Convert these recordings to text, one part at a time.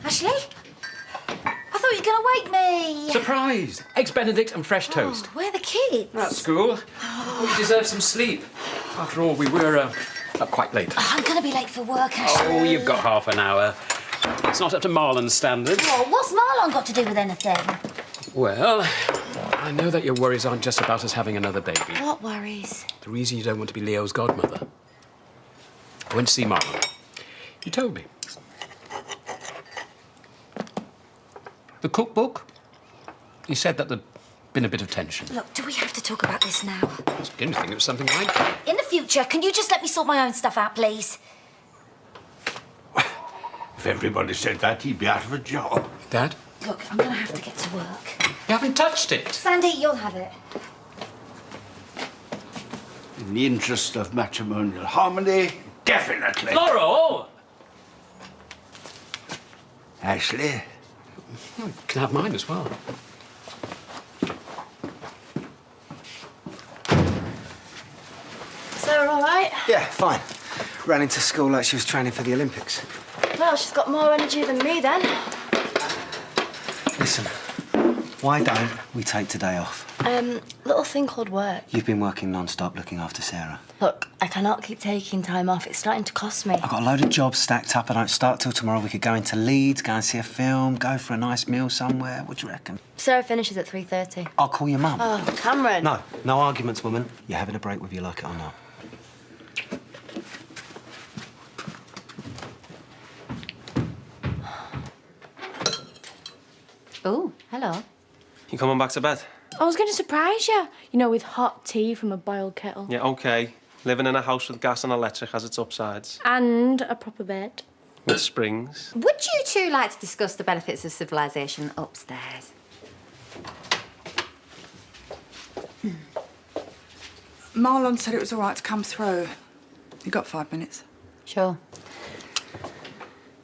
Ashley? I thought you were going to wake me. Surprise! Eggs Benedict and fresh toast. Where are the kids? At school. We deserve some sleep. After all, we were up quite late. I'm going to be late for work, Ashley. Oh, you've got half an hour. It's not up to Marlon's standards. Oh, what's Marlon got to do with anything? Well, I know that your worries aren't just about us having another baby. What worries? The reason you don't want to be Leo's godmother. I went to see Marlon. He told me. The cookbook? He said that there'd been a bit of tension. Look, do we have to talk about this now? I was beginning to think it was something like that. In the future, can you just let me sort my own stuff out, please? If everybody said that, he'd be out of a job. Dad? Look, I'm going to have to get to work. You haven't touched it. Sandy, you'll have it. In the interest of matrimonial harmony, definitely. Laurel! Ashley, You can have mine as well. Sarah all right? Yeah, fine. Ran into school like she was training for the Olympics. Well, she's got more energy than me then. Listen, why don't we take today off? Little thing called work. You've been working non-stop looking after Sarah. Look, I cannot keep taking time off. It's starting to cost me. I've got a load of jobs stacked up. I don't start till tomorrow. We could go into Leeds, go and see a film, go for a nice meal somewhere. What do you reckon? Sarah finishes at 3:30. I'll call your mum. Oh, Cameron. No arguments, woman. You're having a break whether you like it or not. Oh, hello. You coming back to bed? I was going to surprise you, you know, with hot tea from a boiled kettle. Yeah, OK. Living in a house with gas and electric has its upsides. And a proper bed. With springs. Would you two like to discuss the benefits of civilization upstairs? Marlon said it was all right to come through. You got 5 minutes? Sure.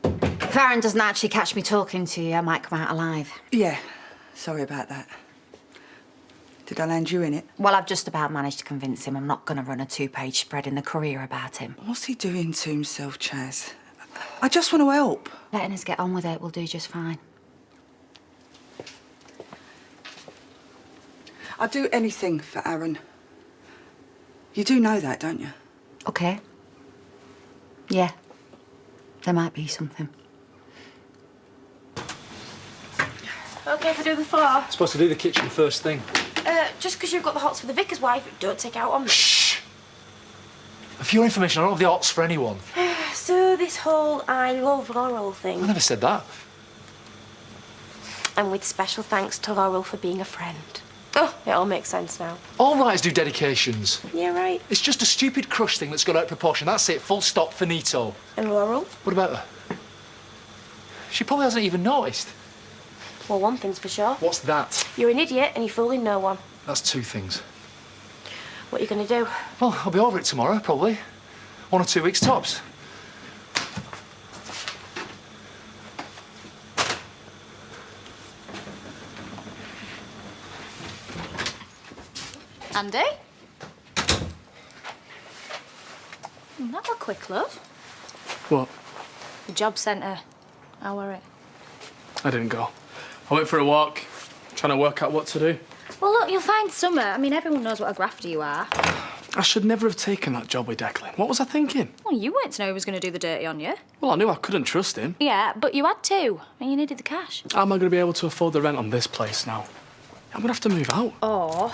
If Aaron doesn't actually catch me talking to you, I might come out alive. Yeah, sorry about that. Did I land you in it? Well, I've just about managed to convince him I'm not going to run a 2-page spread in the Courier about him. What's he doing to himself, Chaz? I just want to help. Letting us get on with it will do just fine. I'd do anything for Aaron. You do know that, don't you? OK. Yeah. There might be something. OK if I do the floor? Supposed to do the kitchen first thing. Just because you've got the hots for the vicar's wife, don't take out on me. Shh! For your information, I don't have the hots for anyone. So this whole I love Laurel thing. I never said that. And with special thanks to Laurel for being a friend. Oh, it all makes sense now. All writers do dedications. Yeah, right. It's just a stupid crush thing that's got out of proportion. That's it, full stop, finito. And Laurel? What about her? She probably hasn't even noticed. Well, one thing's for sure. What's that? You're an idiot and you're fooling no one. That's 2 things. What are you going to do? Well, I'll be over it tomorrow, probably. 1 or 2 weeks tops. Andy? That were quick, love. What? The job centre. How were it? I didn't go. I went for a walk, trying to work out what to do. Well, look, you'll find summer. I mean, everyone knows what a grafter you are. I should never have taken that job with Declan. What was I thinking? Well, you weren't to know he was going to do the dirty on you. Well, I knew I couldn't trust him. Yeah, but you had to. And you needed the cash. How am I going to be able to afford the rent on this place now? I'm going to have to move out. Or,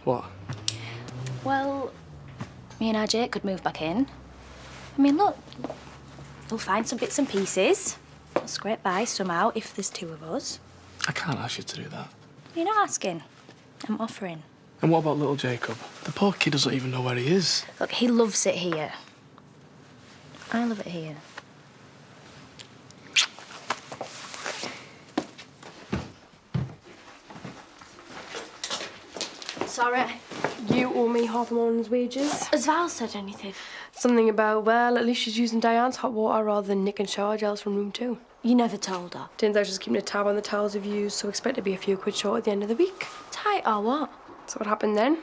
What? well, me and RJ could move back in. I mean, look, we'll find some bits and pieces. We'll scrape by somehow if there's 2 of us. I can't ask you to do that. You're not asking. I'm offering. And what about little Jacob? The poor kid doesn't even know where he is. Look, he loves it here. I love it here. Sorry. You owe me half a morning's wages. Has Val said anything? Something about, well, at least she's using Diane's hot water rather than nicking shower gels from room 2. You never told her. Turns out she's keeping a tab on the towels we've used, so expect to be a few quid short at the end of the week. Tight or what? So what happened then?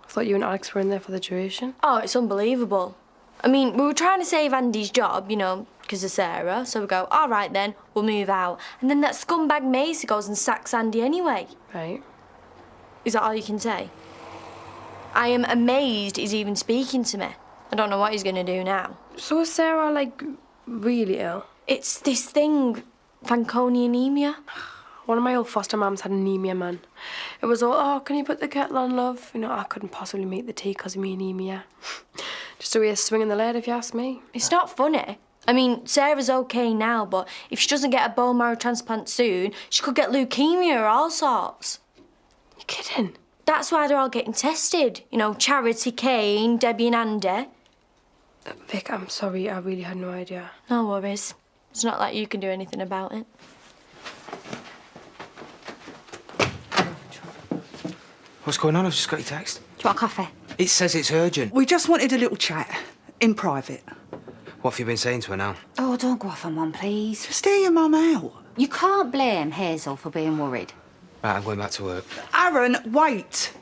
I thought you and Alex were in there for the duration. Oh, it's unbelievable. I mean, we were trying to save Andy's job, you know, because of Sarah, so we go, all right then, we'll move out. And then that scumbag Macy goes and sacks Andy anyway. Right. Is that all you can say? I am amazed he's even speaking to me. I don't know what he's going to do now. So is Sarah, like, really ill? It's this thing, Fanconi anemia. One of my old foster mums had anemia, man. It was all, oh, can you put the kettle on, love? You know, I couldn't possibly make the tea because of me anemia. Just a way of swinging the lead, if you ask me. It's not funny. I mean, Sarah's okay now, but if she doesn't get a bone marrow transplant soon, she could get leukemia or all sorts. You kidding? That's why they're all getting tested. You know, Charity, Kane, Debbie and Andy. Vic, I'm sorry, I really had no idea. No worries. It's not like you can do anything about it. What's going on? I've just got your text. Do you want coffee? It says it's urgent. We just wanted a little chat, in private. What have you been saying to her now? Oh, don't go off on one, please. Just hear your mum out. You can't blame Hazel for being worried. Right, I'm going back to work. Aaron, wait.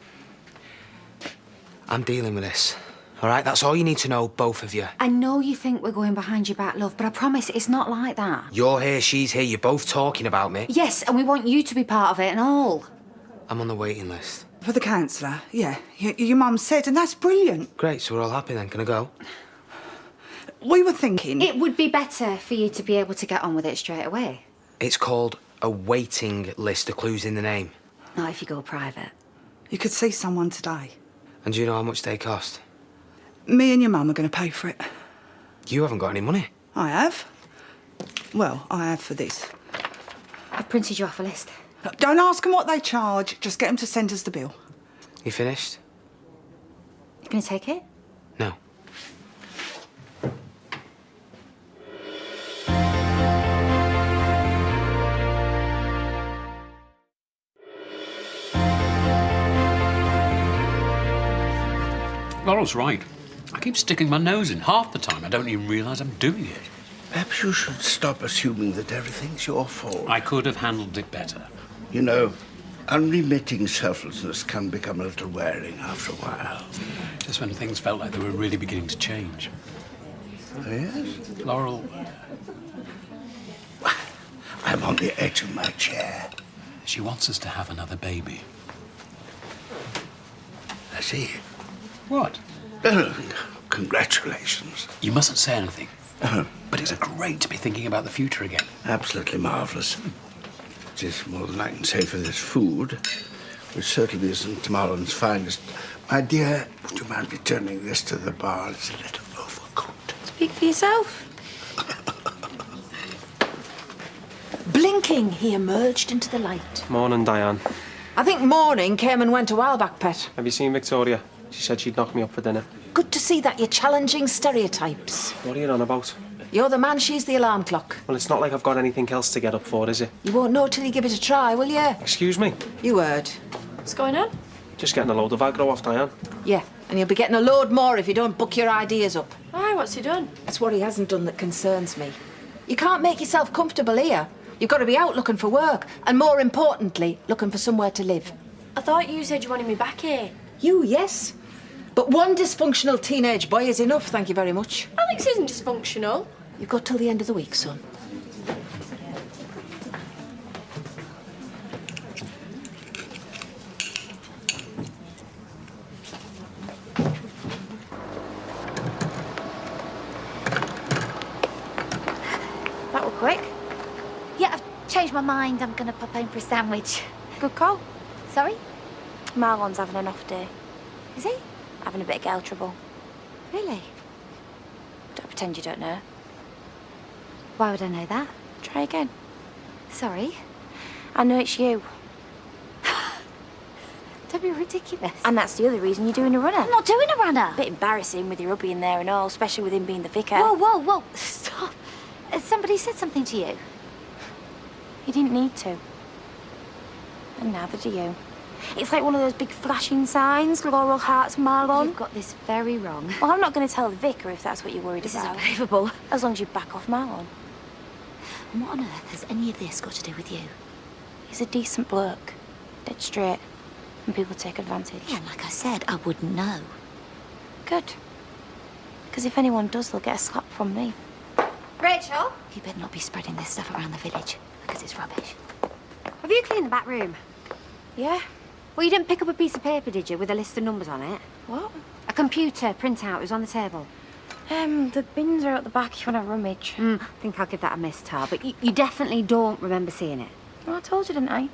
I'm dealing with this. All right, that's all you need to know, both of you. I know you think we're going behind your back, love, but I promise it's not like that. You're here, she's here, you're both talking about me. Yes, and we want you to be part of it and all. I'm on the waiting list. For the counsellor, yeah. Your mum said, and that's brilliant. Great, so we're all happy then. Can I go? We were thinking... It would be better for you to be able to get on with it straight away. It's called a waiting list. The clue's in the name. Not if you go private. You could see someone today. And do you know how much they cost? Me and your mum are going to pay for it. You haven't got any money. I have. Well, I have for this. I've printed you off a list. Don't ask them what they charge. Just get them to send us the bill. You finished? You gonna take it? No. Laurel's right. I keep sticking my nose in. Half the time I don't even realise I'm doing it. Perhaps you should stop assuming that everything's your fault. I could have handled it better. You know, unremitting selflessness can become a little wearing after a while. Just when things felt like they were really beginning to change. Oh, yes? Laurel, I'm on the edge of my chair. she wants us to have another baby. I see. What? Congratulations. You mustn't say anything. But it's great to be thinking about the future again. Absolutely marvellous. It is more than I can say for this food, which certainly isn't Tomorrow's finest. My dear, would you mind returning this to the bar? It's a little overcooked. Speak for yourself. Blinking, he emerged into the light. Morning, Diane. I think morning came and went a while back, Pet. Have you seen Victoria? She said she'd knock me up for dinner. Good to see that you're challenging stereotypes. What are you on about? You're the man, she's the alarm clock. Well, it's not like I've got anything else to get up for, is it? You won't know till you give it a try, will you? Excuse me? You heard. What's going on? Just getting a load of aggro off Diane. Yeah, and you'll be getting a load more if you don't book your ideas up. Why, what's he done? It's what he hasn't done that concerns me. You can't make yourself comfortable here. You've got to be out looking for work, and more importantly, looking for somewhere to live. I thought you said you wanted me back here. You, yes. But one dysfunctional teenage boy is enough, thank you very much. Alex isn't dysfunctional. You've got till the end of the week, son. That were quick. Yeah, I've changed my mind. I'm gonna pop in for a sandwich. Good call. Sorry? Marlon's having an off day. Is he? Having a bit of girl trouble. Really? Don't pretend you don't know. Why would I know that? Try again. Sorry. I know it's you. Don't be ridiculous. And that's the other reason you're doing a runner. I'm not doing a runner. A bit embarrassing with your hubby in there and all, especially with him being the vicar. Whoa, whoa, whoa. Stop. Has somebody said something to you? You didn't need to. And neither do you. It's like one of those big flashing signs, Laurel Hearts Marlon. You've got this very wrong. Well, I'm not going to tell the vicar if that's what you're worried This about. is unbelievable. As long as you back off Marlon. And what on earth has any of this got to do with you? He's a decent bloke. Dead straight. And people take advantage. Yeah, like I said, I wouldn't know. Good. Because if anyone does, they'll get a slap from me. Rachel, You better not be spreading this stuff around the village, because it's rubbish. have you cleaned the back room? Yeah? Well, you didn't pick up a piece of paper, did you, with a list of numbers on it? What? A computer printout was on the table. The bins are at the back if you want to rummage. I think I'll give that a miss, Tar, but you definitely don't remember seeing it. Well, I told you, didn't I?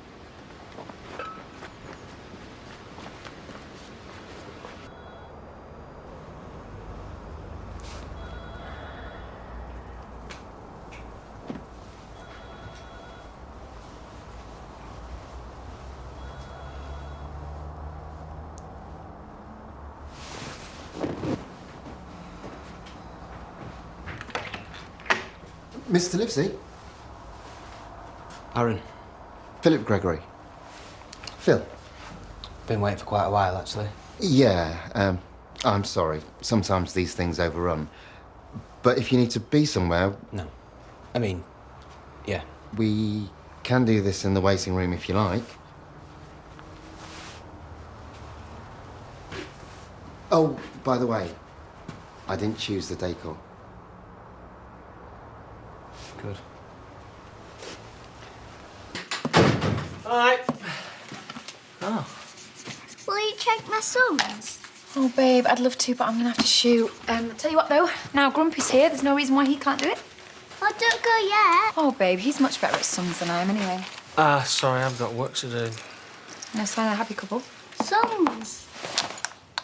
Mr. Livesey? Aaron. Philip Gregory. Phil? Been waiting for quite a while, actually. Yeah, I'm sorry. Sometimes these things overrun. But if you need to be somewhere... No. I mean, yeah. We can do this in the waiting room if you like. Oh, by the way, I didn't choose the decor. Good. All right. Oh. Will you check my sums? Oh, babe, I'd love to, but I'm gonna have to shoot. Tell you what, though, now Grumpy's here, there's no reason why he can't do it. Oh, don't go yet. Oh, babe, he's much better at sums than I am anyway. Sorry, I've got work to do. No sign of a happy couple. Sums.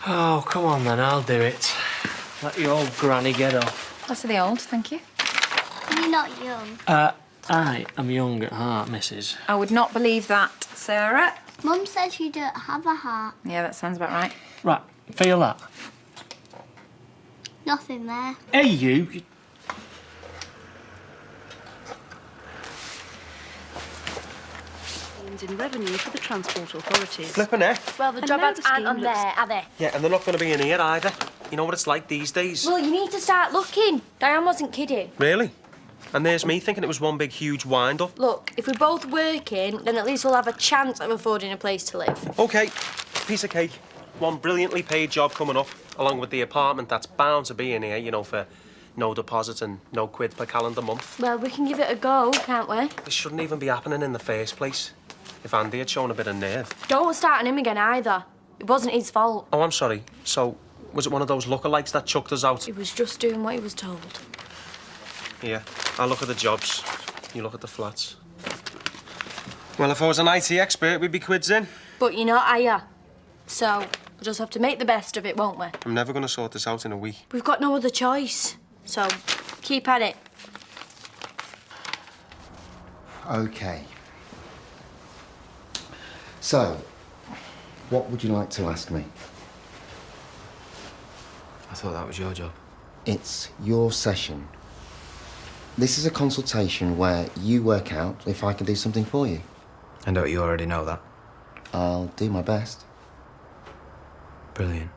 Oh, come on then, I'll do it. Let your old granny get off. That's for the old, thank you. You're not young. I am young at heart, missus. I would not believe that, Sarah. Mum says you don't have a heart. Yeah, that sounds about right. Right, feel that. Nothing there. Hey, you. In revenue for the transport authorities. Flippin' heck. Well, the job ads aren't on there, are they? Yeah, and they're not going to be in here either. You know what it's like these days. Well, you need to start looking. Diane wasn't kidding. Really? And there's me thinking it was one big, huge wind-up. Look, if we're both working, then at least we'll have a chance of affording a place to live. OK, piece of cake. One brilliantly paid job coming up, along with the apartment that's bound to be in here, you know, for no deposit and no quid per calendar month. Well, we can give it a go, can't we? This shouldn't even be happening in the first place. If Andy had shown a bit of nerve. Don't start on him again either. It wasn't his fault. Oh, I'm sorry. So, was it one of those lookalikes that chucked us out? He was just doing what he was told. Yeah, I look at the jobs, you look at the flats. Well, if I was an IT expert, we'd be quids in. But you're not, are you? So, we'll just have to make the best of it, won't we? I'm never going to sort this out in a week. We've got no other choice. So, keep at it. OK. So, what would you like to ask me? I thought that was your job. It's your session. This is a consultation where you work out if I can do something for you. And don't you already know that? I'll do my best. Brilliant.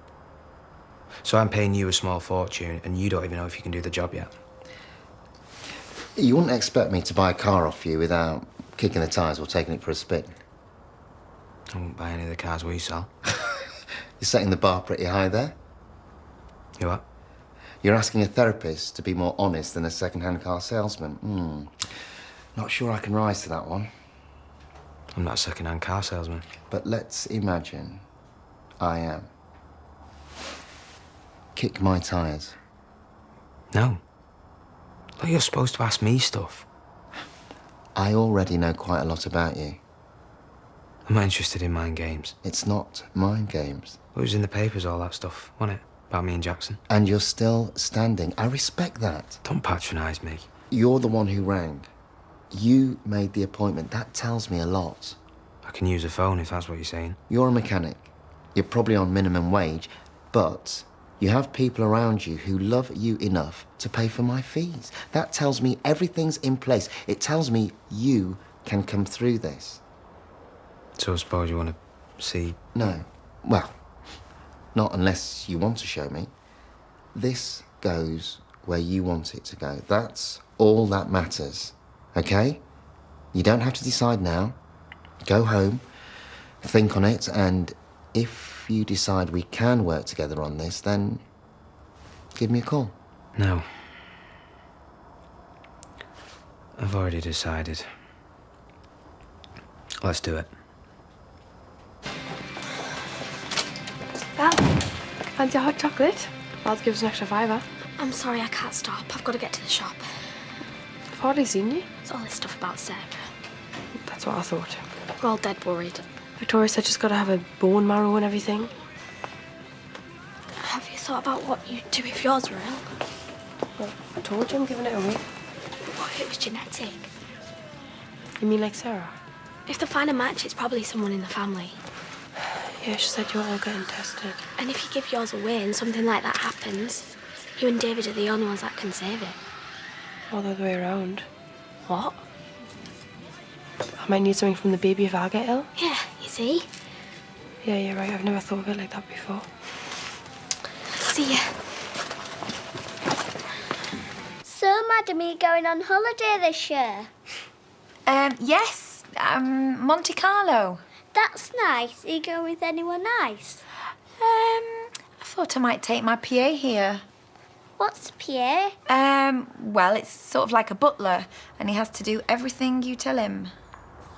So I'm paying you a small fortune, and you don't even know if you can do the job yet? You wouldn't expect me to buy a car off you without kicking the tyres or taking it for a spin. I won't buy any of the cars we sell. You're setting the bar pretty high there. You what? You're asking a therapist to be more honest than a second-hand car salesman. Not sure I can rise to that one. I'm not a second-hand car salesman. But let's imagine I am. Kick my tyres. No. But you're supposed to ask me stuff. I already know quite a lot about you. I'm not interested in mind games. It's not mind games. It was in the papers, all that stuff, wasn't it? About me and Jackson. And you're still standing. I respect that. Don't patronise me. You're the one who rang. You made the appointment. That tells me a lot. I can use a phone if that's what you're saying. You're a mechanic. You're probably on minimum wage, but you have people around you who love you enough to pay for my fees. That tells me everything's in place. It tells me you can come through this. So I suppose you want to see... No. Well, not unless you want to show me. This goes where you want it to go. That's all that matters, OK? You don't have to decide now. Go home, think on it, and if you decide we can work together on this, then give me a call. No. I've already decided. Let's do it. Val, fancy a hot chocolate? Val's give us an extra £5. I'm sorry, I can't stop. I've got to get to the shop. I've hardly seen you. It's all this stuff about Sarah. That's what I thought. We're all dead worried. Victoria said she's got to have a bone marrow and everything. Have you thought about what you'd do if yours were ill? Well, I told you I'm giving it away. What if it was genetic? You mean like Sarah? If they find a match, it's probably someone in the family. Yeah, she said you're all getting tested. And if you give yours away and something like that happens, you and David are the only ones that can save it. Or the other way around. What? I might need something from the baby if I get ill. Yeah, you see? Yeah, you're right. I've never thought of it like that before. See ya. So, madam, are you going on holiday this year? Yes. Monte Carlo. That's nice. Are you going with anyone nice? I thought I might take my PA here. What's PA? Well, it's sort of like a butler, and he has to do everything you tell him.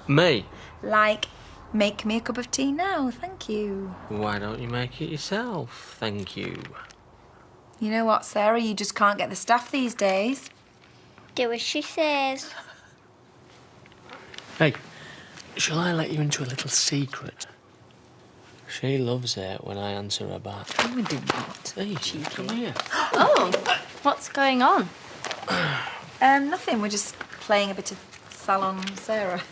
Me? Like, make me a cup of tea now, thank you. Why don't you make it yourself? Thank you. You know what, Sarah? You just can't get the staff these days. Do as she says. Hey, shall I let you into a little secret? She loves it when I answer her back. I would do that. Hey, come here. Oh, what's going on? Nothing. We're just playing a bit of Salon Sarah.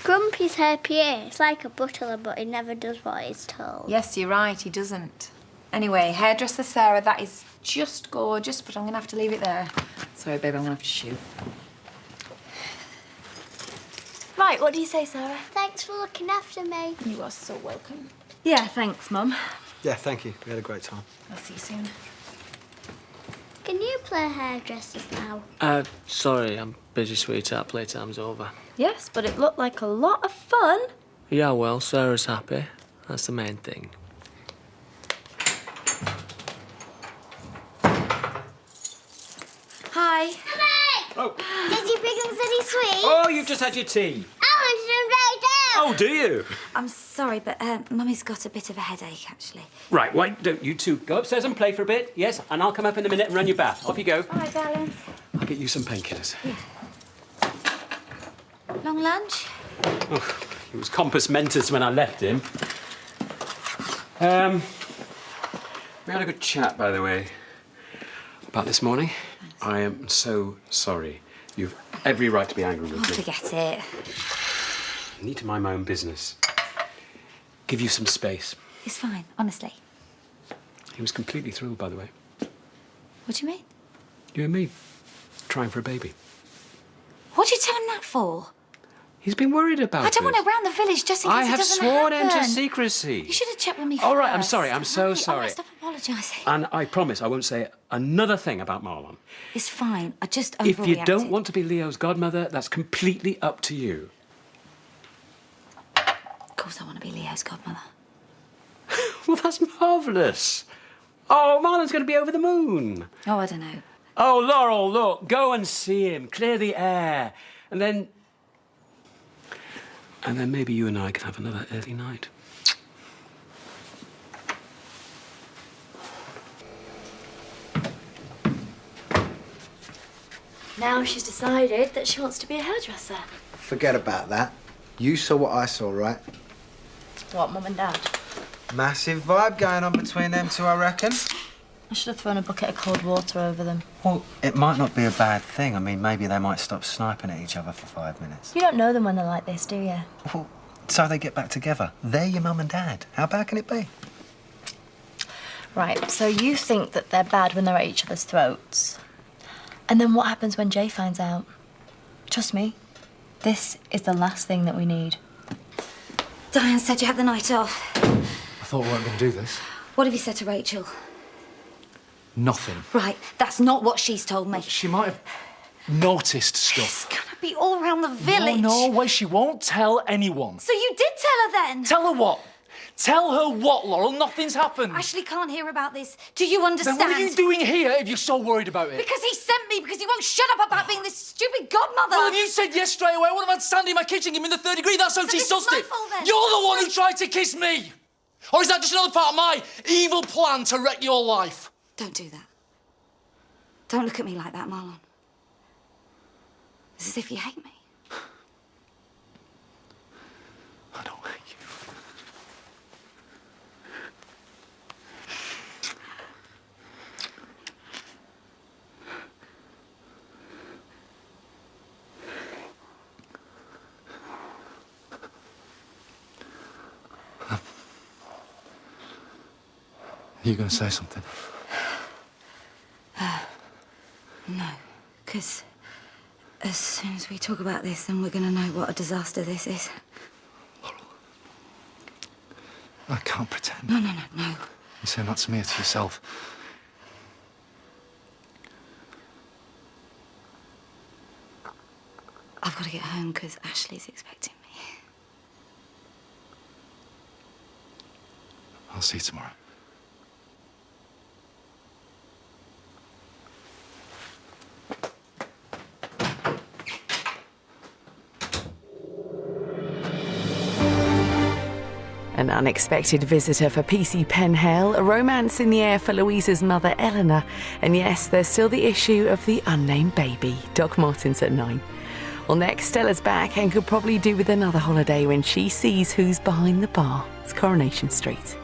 Grumpy's her PA. It's like a butler, but he never does what he's told. Yes, you're right, he doesn't. Anyway, hairdresser Sarah, that is just gorgeous, but I'm going to have to leave it there. Sorry, babe, I'm going to have to shoot. Right, what do you say, Sarah? Thanks for looking after me. You are so welcome. Yeah, thanks, Mum. Yeah, thank you. We had a great time. I'll see you soon. Can you play hairdressers now? Sorry, I'm busy, sweetheart. Playtime's over. Yes, but it looked like a lot of fun. Yeah, well, Sarah's happy. That's the main thing. Hi. Oh. Did you bring us any sweets? Oh, you've just had your tea. I want some right now. Oh, do you? I'm sorry, but Mummy's got a bit of a headache, actually. Right, why don't you two go upstairs and play for a bit, yes? And I'll come up in a minute and run your bath. Off you go. All right, darling. I'll get you some painkillers. Long lunch? Oh, he was compos mentis when I left him. We had a good chat, by the way, about this morning. I am so sorry. You've every right to be angry with me. Forget it. I need to mind my own business. Give you some space. It's fine, honestly. He was completely thrilled, by the way. What do you mean? You and me, trying for a baby. What did you tell him that for? He's been worried about it. I don't want to round the village just in case I it have doesn't sworn him to happen. secrecy. You should have checked with me All right, first. I'm sorry. I'm so sorry. All right, stop apologising. And I promise I won't say another thing about Marlon. It's fine. I just overreacted. If you don't want to be Leo's godmother, that's completely up to you. Of course I want to be Leo's godmother. Well, that's marvellous. Oh, Marlon's going to be over the moon. Oh, I don't know. Oh, Laurel, look, go and see him, clear the air, and then maybe you and I can have another early night. Now she's decided that she wants to be a hairdresser. Forget about that. You saw what I saw, right? What, Mum and Dad? Massive vibe going on between them two, I reckon. I should have thrown a bucket of cold water over them. Well, it might not be a bad thing. I mean, maybe they might stop sniping at each other for 5 minutes. You don't know them when they're like this, do you? Well, so they get back together. They're your mum and dad. How bad can it be? Right, so you think that they're bad when they're at each other's throats. And then what happens when Jay finds out? Trust me, this is the last thing that we need. Diane said you had the night off. I thought we weren't going to do this. What have you said to Rachel? Nothing. Right, that's not what she's told me. She might have noticed stuff. It's gonna be all around the village. No way, she won't tell anyone. So you did tell her then? Tell her what? Tell her what, Laurel? Nothing's happened. Ashley can't hear about this. Do you understand? Then what are you doing here if you're so worried about it? Because he sent me, because he won't shut up about being this stupid godmother. Well, if you said yes straight away, I would have had Sandy in my kitchen give me the 3rd degree. That's how she this is sussed my it. fault, then. You're the one who tried to kiss me. Or is that just another part of my evil plan to wreck your life? Don't do that. Don't look at me like that, Marlon. It's as if you hate me. I don't hate you. Are you going to say something? No, because as soon as we talk about this, then we're going to know what a disaster this is. I can't pretend. No. You're saying that to me or to yourself? I've got to get home because Ashley's expecting me. I'll see you tomorrow. An unexpected visitor for PC Penhale, a romance in the air for Louisa's mother Eleanor, and yes, there's still the issue of the unnamed baby. Doc Martens at 9. Well, next, Stella's back and could probably do with another holiday when she sees who's behind the bar. It's Coronation Street.